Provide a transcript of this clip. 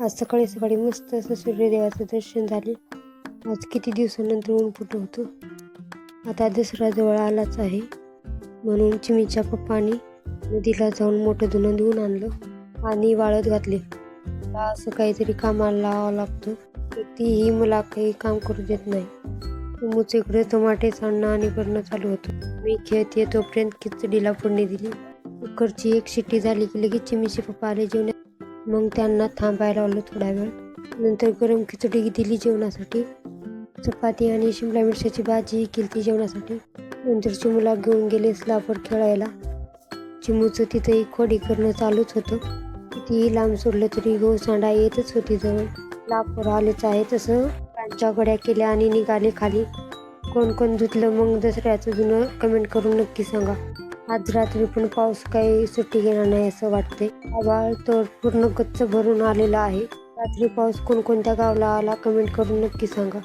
आज सकाळी सकाळी मस्त असं सूर्यदेवाचं दर्शन झाले. आज किती दिवसानंतर ऊन फुटलं होतं. आता दसरा जवळ आलाच आहे, म्हणून चिमीच्या पप्पानी नदीला जाऊन मोठं धुणं धुवून आणलं आणि वाळत घातले. मला असं काहीतरी कामाला लावावं लागतं, तीही मला काही काम करू देत नाही. चिमूचं इकडे टमाटे चालणं आणि भरणं चालू होतं. मी खेळते तोपर्यंत खिचडीला फोडणी दिली. कुकरची एक शिट्टी झाली की लगेच चिमीचे पप्पा आले जेवण्यात. मग त्यांना थांबायला लावलं थोडा वेळ. नंतर गरम खिचडी दिली जेवणासाठी. चपाती आणि शिमला मिरच्याची भाजी केली जेवणासाठी. नंतर चिमूला घेऊन गेले स्लॅबवर खेळायला. चिमूचं तिथंही खोडी करणं चालूच होतं. कितीही लांब सोडलं तरी गहू सांडा येतच होती जवळ. स्लॅबवर आलेच आहे तसं कांच्या गड्या केल्या आणि निघाले खाली. कोण कोण धुतलं मग दसऱ्याचं जुनं कमेंट करून नक्की सांगा. आज रात्री पण पाऊस काही सुट्टी घेणार नाही असं वाटतंय. आभाळ तर पूर्ण गच्च भरून आलेला आहे. रात्री पाऊस कोणकोणत्या गावाला आला कमेंट करून नक्की सांगा.